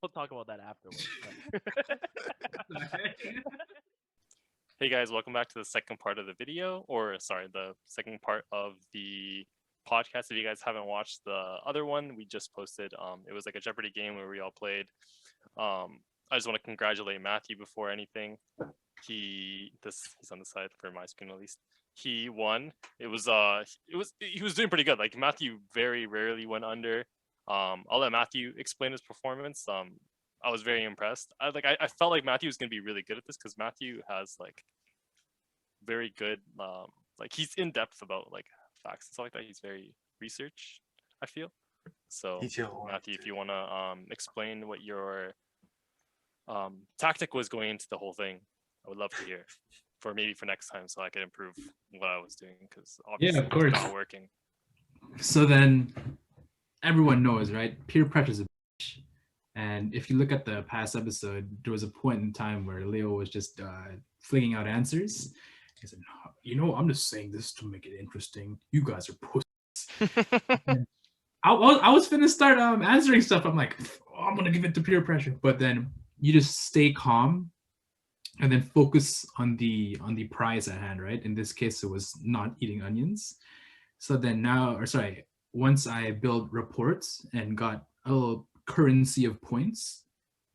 We'll talk about that afterwards. Hey guys, welcome back to the second part of the video, or sorry, the second part of the podcast. If you guys haven't watched the other one, we just posted. It was like a Jeopardy game where we all played. I just want to congratulate Matthew before anything. He's on the side for my screen at least. He won. He was doing pretty good. Like Matthew very rarely went under. I'll let Matthew explain his performance. I was very impressed. I felt like Matthew was gonna be really good at this because Matthew has like very good like he's in depth about like facts and stuff like that. He's very research, I feel. So Matthew, if you wanna explain what your tactic was going into the whole thing, I would love to hear for next time so I can improve what I was doing because obviously of course. it's not working. So then everyone knows, right? Peer pressure is a bitch. And if you look at the past episode, there was a point in time where Leo was just flinging out answers. He said, I'm just saying this to make it interesting. You guys are pussies. I was finna start answering stuff. I'm like, I'm gonna give it to peer pressure. But then you just stay calm and then focus on the prize at hand, right? In this case, it was not eating onions. So then once I build reports and got a little currency of points,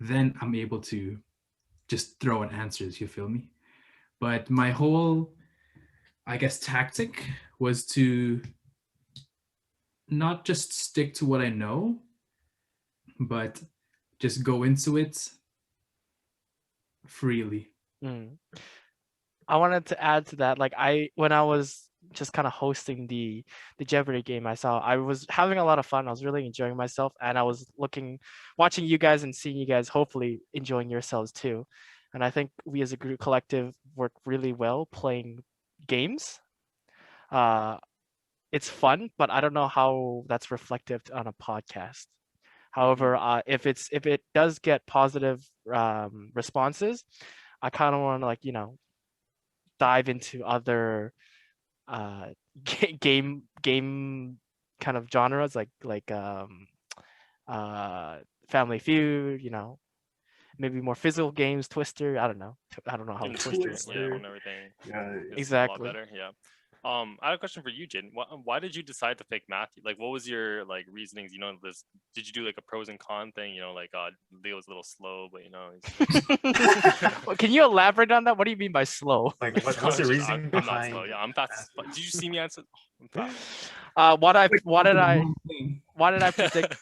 then I'm able to just throw in answers, you feel me? But my whole, I guess, tactic was to not just stick to what I know, but just go into it freely. I wanted to add to that, like when I was just kind of hosting the Jeopardy game, I was having a lot of fun. I was really enjoying myself, and I was watching you guys and seeing you guys hopefully enjoying yourselves too. And I think we as a group collective work really well playing games. It's fun, but I don't know how that's reflective on a podcast. However, if it does get positive responses, I kind of want to dive into other game kind of genres like Family Feud, maybe more physical games, Twister. I don't know how Twister is. Yeah, and everything. Yeah, exactly. A lot better. Yeah. I have a question for you, Jaden. Why did you decide to pick Matthew? Like, what was your reasonings? Did you do like a pros and cons thing? Leo's a little slow, but Can you elaborate on that? What do you mean by slow? Like, what's the reason behind? I'm not slow. Yeah, I'm fast. Did you see me answer? I'm fast. Why did I predict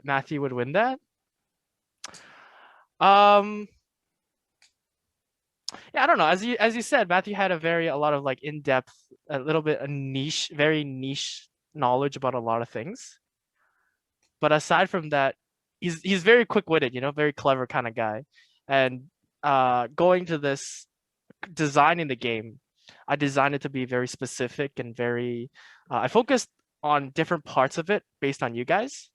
Matthew would win that? Yeah, I don't know. As you said, Matthew had a lot of in-depth, a little bit very niche knowledge about a lot of things. But aside from that, he's very quick-witted, very clever kind of guy. And going to this designing the game, I designed it to be very specific and very. I focused on different parts of it based on you guys.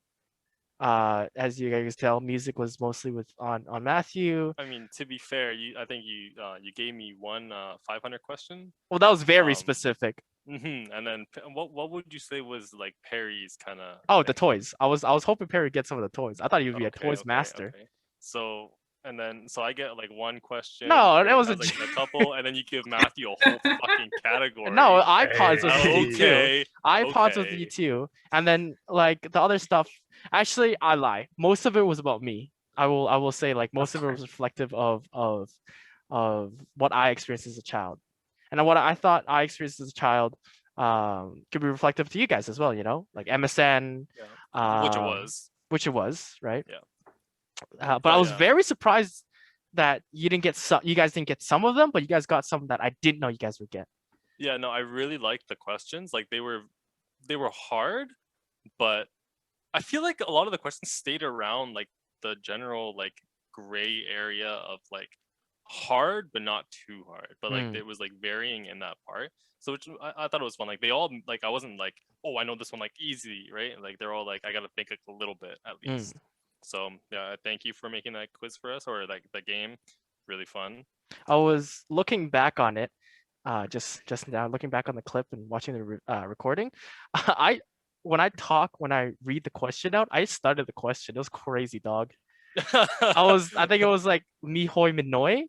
As you guys tell, music was mostly on Matthew. I mean, to be fair, I think you gave me one 500 question. Well, that was very specific. And then what would you say was like Perry's kind of? Oh, the toys. I was hoping Perry would get some of the toys. I thought he would be a toys master. Okay. So I get like one question. No, it was a couple, and then you give Matthew a whole fucking category. No, iPods was me too. iPods was me too. And then the other stuff. Actually, I lie. Most of it was about me. I will say most of it was reflective of what I experienced as a child, and what I thought I experienced as a child could be reflective to you guys as well. Like MSN, which it was, right? Yeah. But I was very surprised that you guys didn't get some of them, but you guys got some that I didn't know you guys would get. Yeah, no, I really liked the questions. Like they were hard, but I feel like a lot of the questions stayed around like the general gray area of hard but not too hard. But it was varying in that part. So which I thought it was fun. Like they all I wasn't oh, I know this one easy, right? They're all I gotta think a little bit at least. So yeah, thank you for making that quiz for us, or the game. Really fun. I was looking back on it, just now, looking back on the clip and watching the recording. When I read the question out, I started the question. It was crazy, dog. I think it was like "Mi hoi minoi,"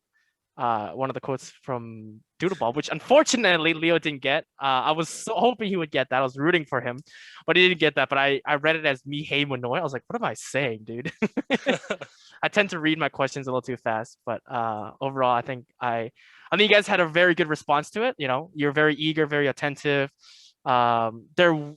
one of the quotes from Doodleball, which unfortunately Leo didn't get. I was so hoping he would get that. I was rooting for him, but he didn't get that. But I read it as "Mi hei minoi." I was like, what am I saying, dude? I tend to read my questions a little too fast, but overall, I think you guys had a very good response to it. You know, you're very eager, very attentive. There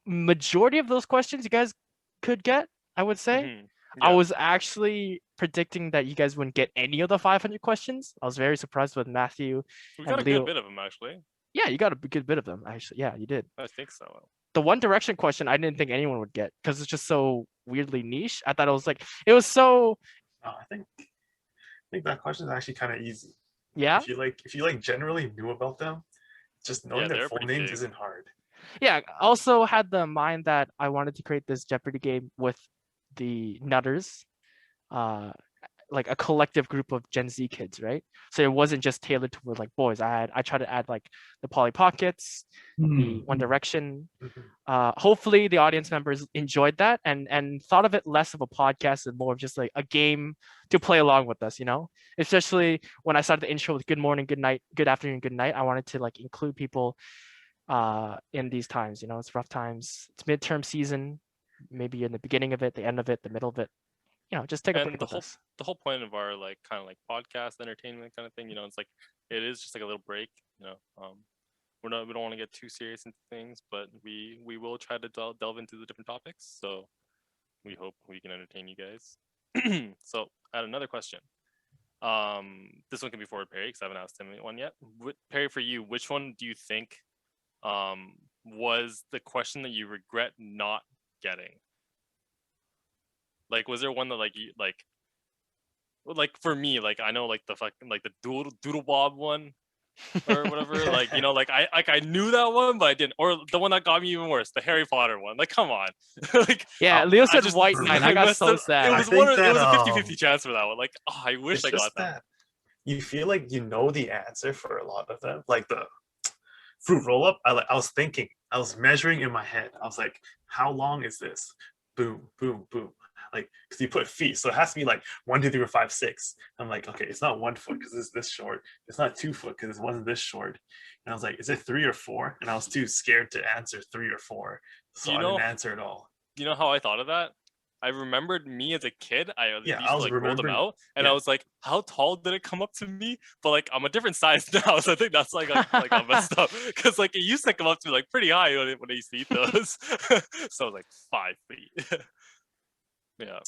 majority of those questions you guys could get, I would say. Mhm. I Yeah. was actually predicting that you guys wouldn't get any of the 500 questions. I was very surprised with Matthew We and got a Leo. good bit of them actually. Yeah, you got a good bit of them actually. Yeah, you did. I think so. The One Direction question I didn't think anyone would get because it's just so weirdly niche. I thought it was so I think that question is actually kind of easy. yeah. If you generally knew about them, just knowing their they're full pretty names big. isn't hard. Yeah, I also had the mind that I wanted to create this Jeopardy game with the Nutters, like a collective group of Gen Z kids, right? So it wasn't just tailored toward like boys. I tried to add like the Polly Pockets, the One Direction. Mhm. Hopefully the audience members enjoyed that and thought of it less of a podcast and more of just like a game to play along with us, you know? Especially when I started the intro with good morning, good night, good afternoon, good night. I wanted to like include people in these times, you know, it's rough times. It's midterm season. Maybe you're in the beginning of it, the end of it, the middle of it. You know, just take a break And the with whole us. the whole point of our like kind of like podcast entertainment kind of thing, you know, it's like it is just like a little break, you know. We don't want to get too serious into things, but we will try to delve into the different topics. So we hope we can entertain you guys. So I had another question. This one can be for Perry because I haven't asked him one yet. Perry, for you, which one do you think was the question that you regret not getting? Like, was there one that like you like for me, like I know like the fucking like the doodle bob one or whatever, like, you know, like I knew that one but I didn't, or the one that got me even worse, the Harry Potter one. Like, come on. Like, Yeah, Leo I said just White Knight. I got messed so up. sad. It I was think it was a that, 50-50 chance for that one. Like, oh, I wish It's I got just that. that you feel like you know the answer for a lot of them. Like the fruit roll up, I was thinking, I was measuring in my head. I was like, how long is this? Boom, boom, boom. Like, because you put feet, so it has to be like 1, 2, 3, 4, 5, 6. I'm like, okay, it's not 1 foot because it's this short. It's not 2 foot because it wasn't this short. And I was like, is it 3 or 4? And I was too scared to answer 3 or 4, so You I know- didn't answer at all. You know how I thought of that? I remembered me as a kid. I Yeah, used I to was like roll them remembering- out, and I yeah. was like, "How tall did it come up to me?" But like, I'm a different size now, so I think that's like I messed up because like it used to come up to me like pretty high when I used to eat those. So I was like 5 feet. Yeah.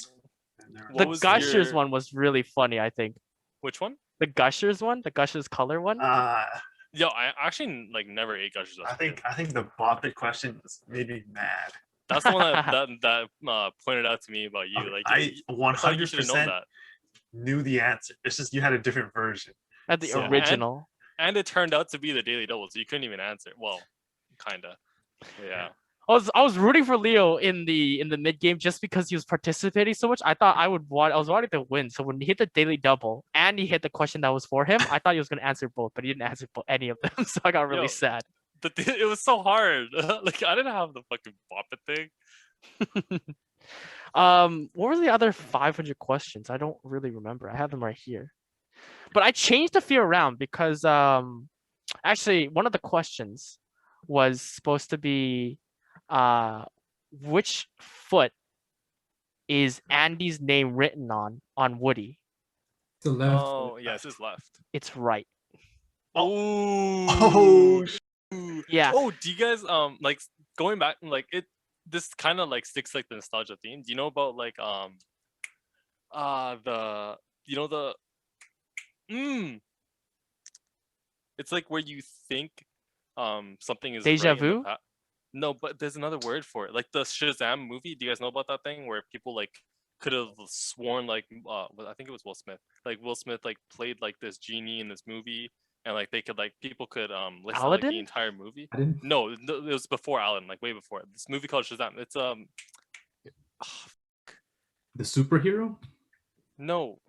And there What The was Gushers your- one was really funny, I think. Which one? The Gushers one, the Gushers color one. Yo, I actually like never ate gushers. as a kid. I think the Boppet question made me mad. That's the one that pointed out to me about you. Okay, Like, I thought you should have known 100% that. knew the answer. It's just you had a different version. At the So- original. And it turned out to be the Daily Double, so you couldn't even answer. Well, kinda. Yeah. I was rooting for Leo in the mid game just because he was participating so much. I thought I was wanting to win. So when he hit the daily double and he hit the question that was for him, I thought he was gonna answer both, but he didn't answer any of them. So I got really Yo. sad. It was so hard. Like, I didn't have the fucking bop it thing. What were the other 500 questions? I don't really remember. I have them right here. But I changed a few around because actually one of the questions was supposed to be which foot is Andy's name written on Woody? The left. Oh, yeah, it's his left. It's right. Oh, Yeah. Oh, do you guys like going back like it? This kind of like sticks like the nostalgia theme. Do you know about like the you know the it's like where you think something is Deja right in the vu? No, but there's another word for it. Like the Shazam movie. Do you guys know about that thing where people like could have sworn like I think it was Will Smith. Like Will Smith like played like this genie in this movie, and like they could like people could listen to like, the Aladdin? entire movie. I didn't. No, it was before Alan, like way before. This movie called Shazam. It's The superhero. no.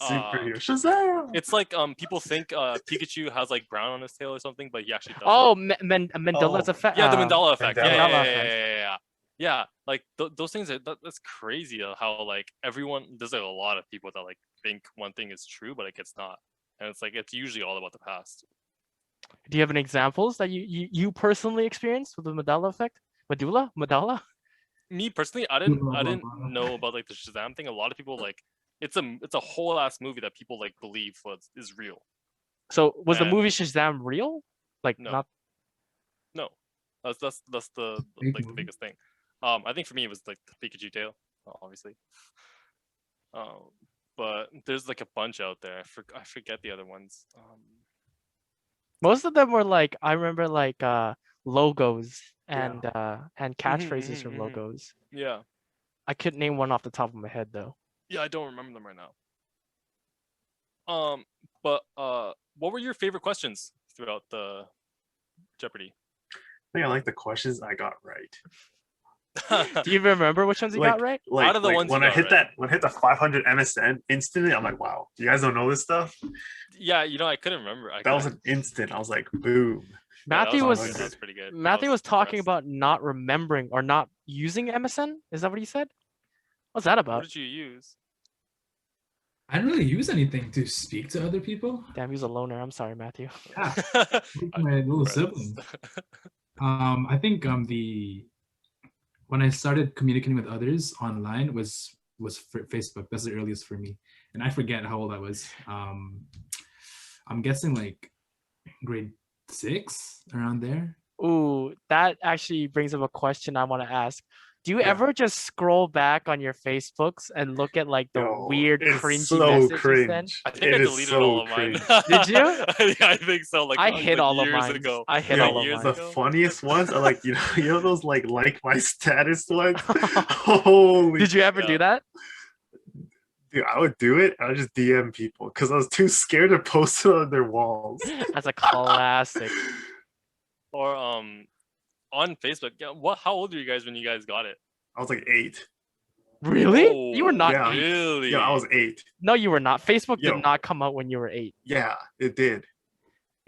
Superhero Shazam! It's like people think Pikachu has like brown on his tail or something, but he actually doesn't. Oh, Mandela's Oh, effect. yeah, the Mandela effect. Mandela Yeah, effect. yeah. Yeah, like those things that's crazy. How like there's like a lot of people that like think one thing is true, but like it's not, and it's like it's usually all about the past. Do you have any examples that you personally experienced with the Mandela effect? Mandela? Me personally, I didn't know about like the Shazam thing. A lot of people like it's a whole ass movie that people like believe is real. So was the And- movie Shazam real? Like No. not No, that's the Big like the movie. biggest thing. I think for me it was like the Pikachu tail, obviously. But there's like a bunch out there. I forget the other ones. most of them were like I remember like logos and catchphrases from mhm. logos. Yeah, I couldn't name one off the top of my head though. yeah, I don't remember them right now. But what were your favorite questions throughout the Jeopardy? I think I like the questions I got right. Do you remember which ones you got right? Like, Out of the ones when you I got hit right. that, when I hit the 500 MSN instantly, I'm like, wow, you guys don't know this stuff. Yeah, I couldn't remember. That was an instant. I was like, boom. Matthew that was good. That was pretty good. Matthew was talking impressed. about not remembering or not using MSN. Is that what he said? What's that What about? did you use? I don't really use anything to speak to other people. Damn, he's a loner. I'm sorry, Matthew. Yeah, my little siblings. I think when I started communicating with others online was for Facebook. That's the earliest for me, and I forget how old I was. I'm guessing like grade 6 around there. Ooh, that actually brings up a question I want to ask. Do you Yeah. ever just scroll back on your Facebooks and look at like the Yo, weird it's cringy so message you send? cringe. I think It I is deleted so all of mine. cringe. Did you? Yeah, I think so. Like I hid all of years mine. ago. I hid Yo, all of years mine. the ago. funniest ones are like, you know those like my status ones. Holy, Did you ever Yeah. do that? dude, I would do it. I would just DM people because I was too scared to post it on their walls. That's a classic. Or on Facebook. Yeah. How old were you guys when you guys got it? I was like 8. Really? You were not yeah. 8. Really? Yeah, I was 8. No, you were not. Facebook Yo. did not come out when you were 8. Yeah, it did.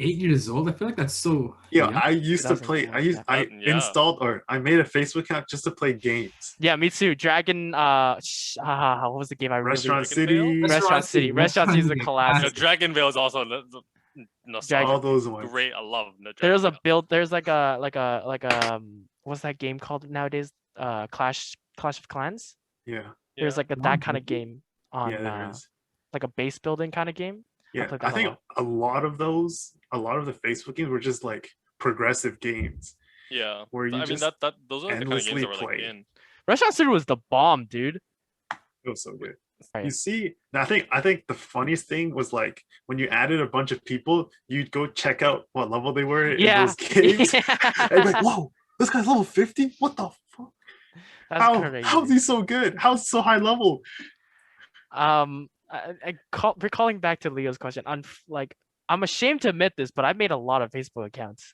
8 years old. I feel like that's so. Yeah, young. I used to 2004, play. yeah. I Yeah. installed or I made a Facebook account just to play games. Yeah, me too. Dragon what was the game I Restaurant Dragon City, Veil? Restaurant City. Restaurant City is a City. classic. Dragon Veil is also nostalgic. all those ones. Great. I love the There's a Dragon Veil. build. There's like a what's that game called nowadays? Clash of Clans. Yeah, There's like Oh, that kind of really? game on yeah, there is. like a base building kind of game. Yeah, played I that a think lot. a lot of the Facebook games were just like progressive games Yeah. where you I mean just those are the kind of games endlessly that were like play. in. Restaurant City was the bomb, dude. It was so good. Right. You see, I think the funniest thing was like when you added a bunch of people, you'd go check out what level they were in Yeah. those games. And you'd be like, whoa, this guy's level 50? What the fuck? That's crazy. How's he so good? How's he so high level? Recalling back to Leo's question, I'm ashamed to admit this, but I made a lot of Facebook accounts.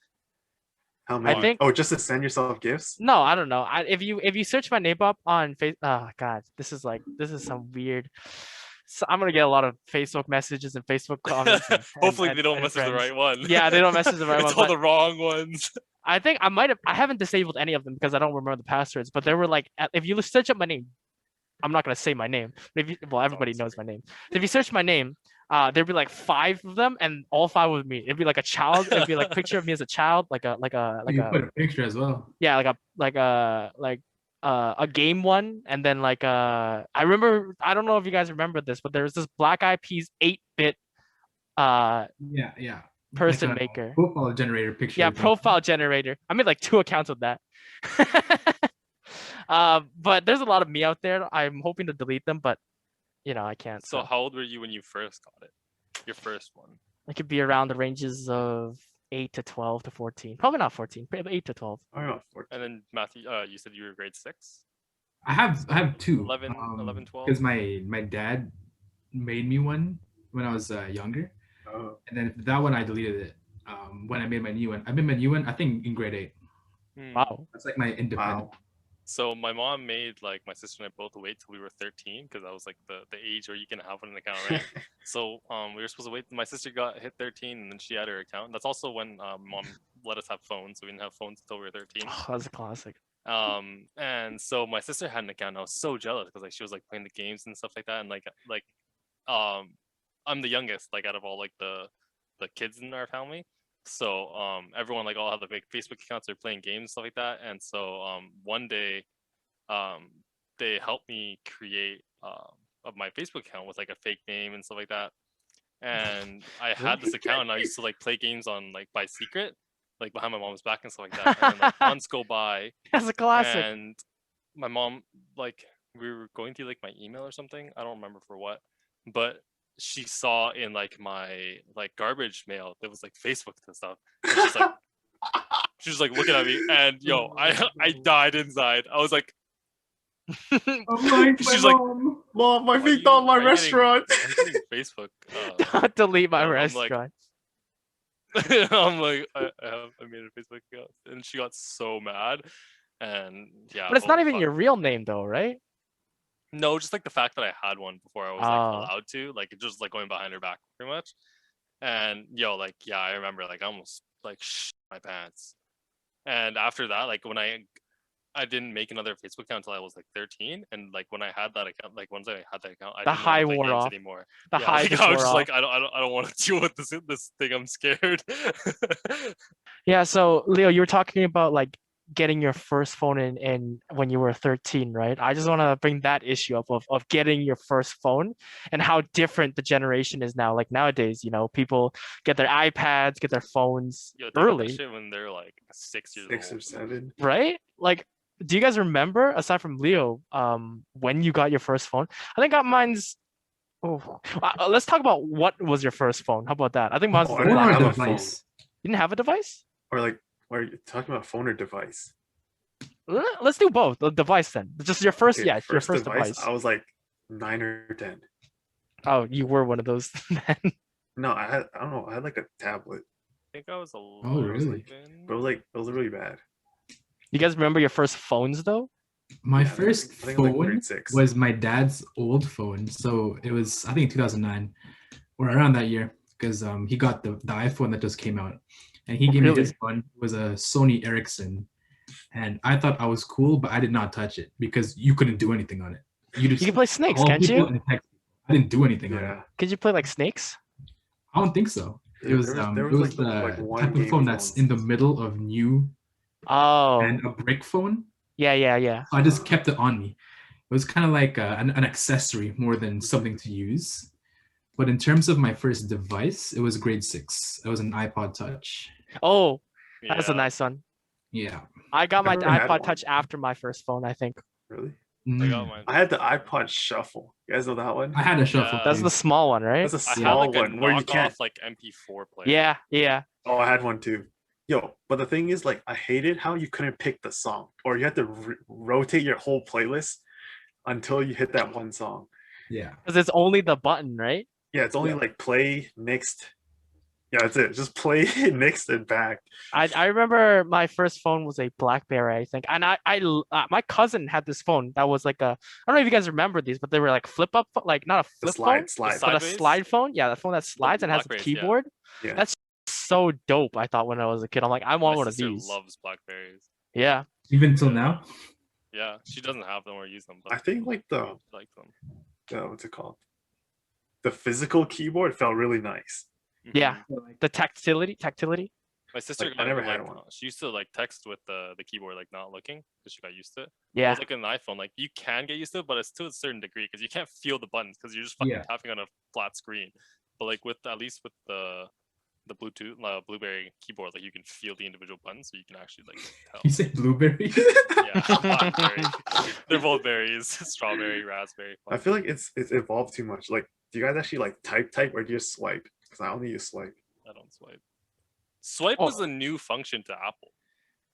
How many? think- Oh, just to send yourself gifts? No, I don't know. If you search my name up on face, oh god, this is some weird. So I'm gonna get a lot of Facebook messages and Facebook comments. Hopefully and they don't message the friends. right one. Yeah, they don't message the right It's one, all the wrong ones. I think I haven't disabled any of them because I don't remember the passwords. But there were like, if you search up my name, I'm not gonna say my name. But everybody knows my name. So if you search my name, there'd be like 5 of them, and all 5 was me. It'd be like a child. It'd be like a picture of me as a child, like You put a picture as well. yeah, like a game one, and then like I remember, I don't know if you guys remember this, but there was this Black Eyed Peas 8-bit Yeah. person Like a maker. profile generator picture. Yeah, thing. profile generator. I made like 2 accounts with that. But there's a lot of me out there. I'm hoping to delete them, but I can't. So how old were you when you first got it? Your first one. It could be around the ranges of 8 to 12 to 14. Probably not 14, but 8 to 12. I don't know, 14. And then Matthew, you said you were grade 6? I have 2. 11, 12? Because my dad made me one when I was younger, Oh, and then that one I deleted it. When I made my new one, I made my new one I think in grade 8. Wow. That's like my independent. wow. So my mom made like my sister and I both wait till we were 13 because that was like the age where you can have an account, right? So we were supposed to wait. My sister hit 13 and then she had her account. That's also when mom let us have phones. So we didn't have phones until we were 13. Oh, that's a classic. And so my sister had an account. And I was so jealous because like she was like playing the games and stuff like that, and I'm the youngest like out of all like the kids in our family. So everyone like all have the big Facebook accounts, they're playing games and stuff like that. And so one day they helped me create of my Facebook account with like a fake name and stuff like that. And I had this account and I used to like play games on like by secret, like behind my mom's back and stuff like that. And then, like months go by That's a classic. and my mom, like we were going through like my email or something, I don't remember for what, but she saw in like my like garbage mail there was like Facebook and stuff. And she's like looking at me, and yo, I died inside. I was like, she's like, Mom, my "Why feet you- on my why you getting- restaurant. why you getting Facebook. Don't delete my I'm like- restaurant. I'm like, I made a Facebook account, and she got so mad, and yeah. But it's not holy even fuck. your real name though, right? No, just like the fact that I had one before I was like Oh. allowed to, like just like going behind her back pretty much. And yo, like yeah, I remember like I almost like shit my pants. And after that, like when I didn't make another Facebook account until I was like 13, and like when I had that account, like once I had that account, I The didn't high want to play wore games off. anymore. The Yeah, high like, just I was wore just off. like I don't want to deal with this thing. I'm scared. Yeah, so Leo, you were talking about like getting your first phone in when you were 13, right? I just want to bring that issue up of getting your first phone and how different the generation is now. Like nowadays, people get their iPads, get their phones Yo, they got that early, shit when they're like 6 years 6 old. or 7. right? Like, do you guys remember, aside from Leo, when you got your first phone? I think I got mine's. Oh, let's talk about what was your first phone. How about that? I think mine's Oh, was I the didn't Phone black. or have a phone. device? You didn't have a device? Or like, are you talking about phone or device? Let's do both. The device then. Just your first, Okay, yeah, your first device. I was like 9 or 10. Oh, you were one of those then. No, I don't know. I had like a tablet, I think I was 11. really? but it was really bad. You guys remember your first phones though? My Yeah, first I think it was like phone grade 6. was my dad's old phone. So it was, I think, 2009 or around that year, because he got the iPhone that just came out, and he Oh, gave me really? this one. It was a Sony Ericsson, and I thought I was cool, but I did not touch it because you couldn't do anything on it. You just You can play snakes, call can't people you? and text people. I didn't do anything on it. Yeah. Could you play like snakes? I don't think so. It was there it was was, the like, one type of game phone that's phones. in the middle of new Oh, and a brick phone. yeah. So I just kept it on me. It was kind of like an accessory more than something to use. But in terms of my first device, it was grade 6. It was an iPod Touch. Oh, that's a Yeah. nice one. Yeah. I got my Never had iPod one. Touch after my first phone, I think. Really? I got Mm. mine. I had the iPod Shuffle. You guys know that one? I had a shuffle. Yeah. That's too. the small one, right? That's a I had small like a one where you can't. knockoff like MP4 player. Yeah. Oh, I had one too. Yo, but the thing is, like, I hated how you couldn't pick the song, or you had to rotate your whole playlist until you hit that one song. Yeah. Because it's only the button, right? Yeah, it's only Yeah. like play, next. Yeah, that's it. Just play, next, and back. I remember my first phone was a BlackBerry, I think, and my cousin had this phone that was like I don't know if you guys remember these, but they were like flip up, like not a The flip phone, slide. but a Sideways? slide phone. Yeah, that phone that slides and has a Blackberries, yeah. keyboard. Yeah. That's so dope. I thought when I was a kid, I'm like, I want My one of sister these. loves Blackberries. Yeah, Even till Yeah. now. Yeah, she doesn't have them or use them, but I think like she likes them. what's it called? The physical keyboard felt really nice. Yeah. Mhm. the tactility. My sister Like, I got never her, had like, one. she used to like text with the keyboard like not looking because she got used to it. It Yeah, was like an iPhone, like you can get used to it, but it's to a certain degree because you can't feel the buttons because you're just fucking Yeah. tapping on a flat screen. But like with at least with the Bluetooth Blueberry keyboard, like you can feel the individual buttons, so you can actually like tell. You say blueberry? Yeah, blackberry. They're both berries: strawberry, raspberry. I feel like it's evolved too much. Like, do you guys actually like type or do you just swipe? Because I only use swipe. I don't swipe. Swipe Oh. was a new function to Apple.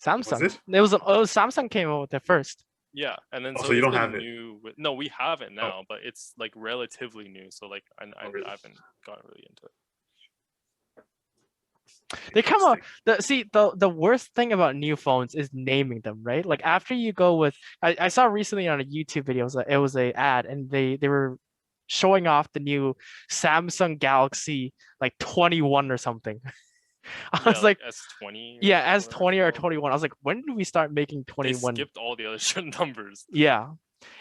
Samsung. it? It was Samsung came out with it first. Yeah, and then Oh, so, so you it's don't been have it? new no, we have it now, but it's like relatively new. So like I really? haven't gotten really into it. They come out. Interesting. The worst thing about new phones is naming them, right? Like after you go with, I saw recently on a YouTube video, it was a ad, and they were showing off the new Samsung Galaxy like 21 or something. I Yeah, was like, S20. yeah, or S20 or whatever. 21. I was like, when did we start making They 21? skipped all the other numbers. Yeah,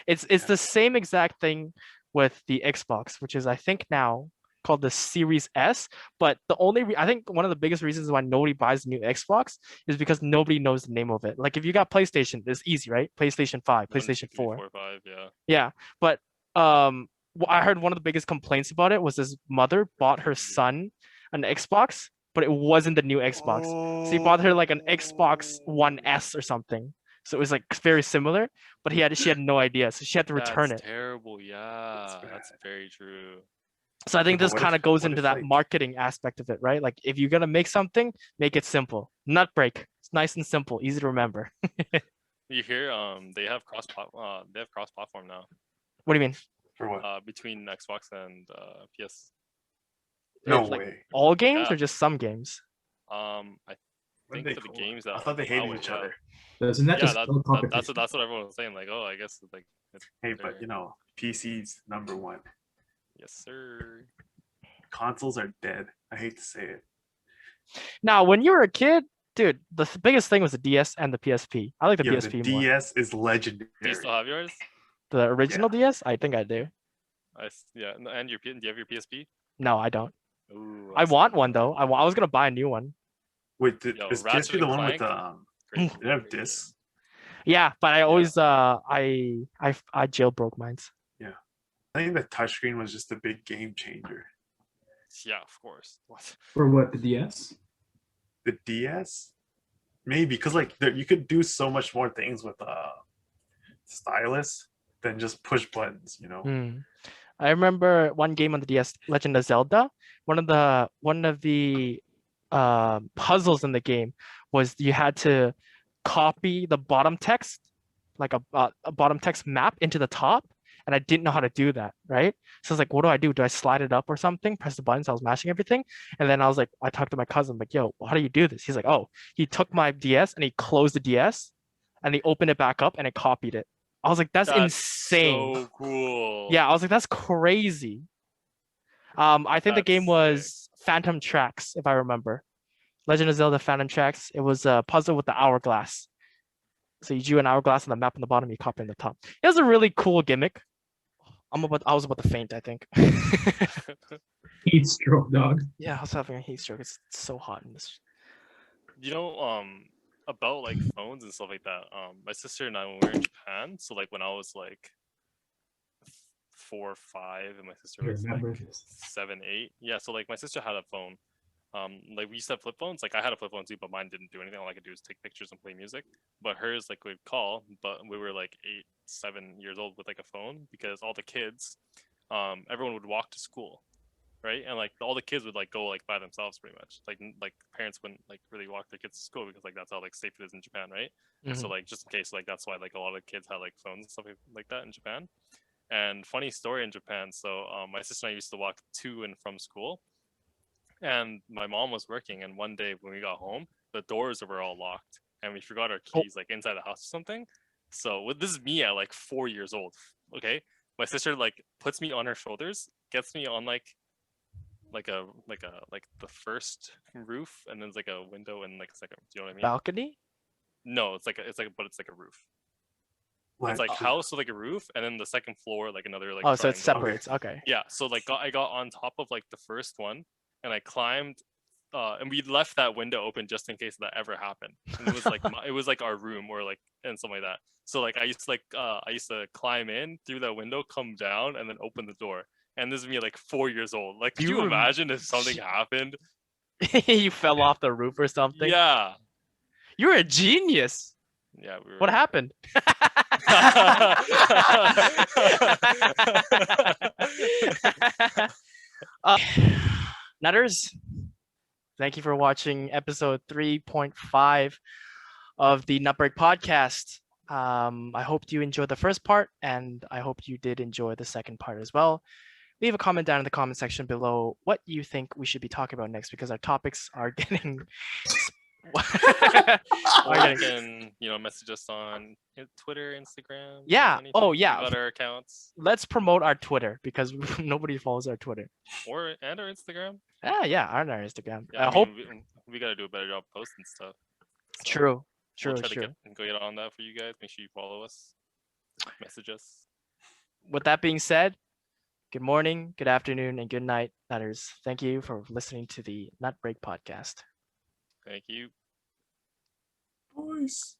it's Yeah. the same exact thing with the Xbox, which is I think now called the Series S. But the only I think one of the biggest reasons why nobody buys the new Xbox is because nobody knows the name of it. Like if you got PlayStation, it's easy, right? PlayStation 5, 1, 2, PlayStation 3, 4. 4, 5. Yeah. Yeah, but I heard one of the biggest complaints about it was his mother bought her son an Xbox, but it wasn't the new Xbox. So he bought her like an Xbox One S or something. So it was like very similar, but she had no idea, so she had to return That's it. terrible. Yeah, that's bad. very true. So I think but this kind of goes what into if, that like, marketing aspect of it, right? Like if you're gonna make something, make it simple. NutBreak. It's nice and simple, easy to remember. You hear they have cross platform now What do you mean? for what? between Xbox and PS. No Like way. all games Yeah. or just some games? I When think they for the co-op? games I that thought they allow hated it, each yeah. other. Isn't that Yeah, just still competition? that's what everyone was saying. Like, oh, I guess like it's Hey, they're- but you know, PC's number one. yes, sir. Consoles are dead. I hate to say it. Now, when you were a kid, dude, the biggest thing was the DS and the PSP. I like the Yo, the PSP more. DS is legendary. Do you still have yours? The original DS? I think I do. Yeah, and do you have your PSP? No, I don't. Ooh, I want one though. I was gonna buy a new one. Wait, Yo, is Ratchet PSP the and one with Clank? the Great. did it have discs? Yeah, but I always I jailbroke mine. I think the touchscreen was just a big game changer. Yeah, of course. What? For what, the DS? The DS, maybe because like you could do so much more things with stylus than just push buttons. You know. I remember one game on the DS, Legend of Zelda. One of the puzzles in the game was you had to copy the bottom text, like a bottom text map into the top, and I didn't know how to do that, right? So I was like, what do I do? Do I slide it up or something? Press the buttons. I was mashing everything, and then I was like, I talked to my cousin, like, yo, how do you do this? He's like, oh, he took my DS and he closed the DS, and he opened it back up and it copied it. I was like, that's insane. So cool. Yeah, I was like, that's crazy. I think the game That's was Phantom Tracks, if I remember. Legend of Zelda Phantom Tracks. It was a puzzle with the hourglass. So you drew an hourglass on the map on the bottom, you copy on the top. It was a really cool gimmick. I was about to faint, I think. Heat stroke, dog. Yeah, I was having a heat stroke. It's so hot in this. You know, about like phones and stuff like that. My sister and I, when we were in Japan, so like when I was like 4 or 5, and my sister I was like remember this. 7, 8. Yeah, so like my sister had a phone. Like we used to have flip phones. Like I had a flip phone too, but mine didn't do anything. All I could do was take pictures and play music. But hers, like we'd call, but we were like 8, 7 years old with like a phone because all the kids, everyone would walk to school, right? And like all the kids would like go like by themselves pretty much. Like parents wouldn't like really walk their kids to school because like that's how like safe it is in Japan, right? And so like just in case, like that's why like a lot of kids had like phones and stuff like that in Japan. And funny story in Japan. So my sister and I used to walk to and from school. And my mom was working, and one day when we got home, the doors were all locked, and we forgot our keys like inside the house or something. So this is me at like 4 years old. Okay, my sister like puts me on her shoulders, gets me on like the first roof, and then there's like a window and like a second. Do you know what I mean? Balcony? No, it's like a roof. Like, It's like house with like a roof, and then the second floor like another like. Oh, so it triangle. separates. Okay. Yeah, so like I got on top of like the first one, and I climbed, and we left that window open just in case that ever happened. And it was like it was like our room or like and something like that. So like I used to climb in through that window, come down, and then open the door. And this is me like 4 years old. Like, could you imagine if something happened? You fell off the roof or something? Yeah. You're a genius. Yeah. We were... What happened? Nutters, thank you for watching episode 3.5 of the NutBreak podcast. I hope you enjoyed the first part, and I hope you did enjoy the second part as well. Leave a comment down in the comment section below what you think we should be talking about next, because our topics are getting Or you can, message us on Twitter, Instagram. Yeah. Anything. Oh, yeah. We got our accounts. Let's promote our Twitter because nobody follows our Twitter. Or our Instagram. Yeah, on our Instagram. Yeah, we gotta do a better job posting stuff. So True. We'll True. try to True. get on that for you guys. Make sure you follow us, message us. With that being said, good morning, good afternoon, and good night, Nutters. Thank you for listening to the NutBreak podcast. Thank you. Boys.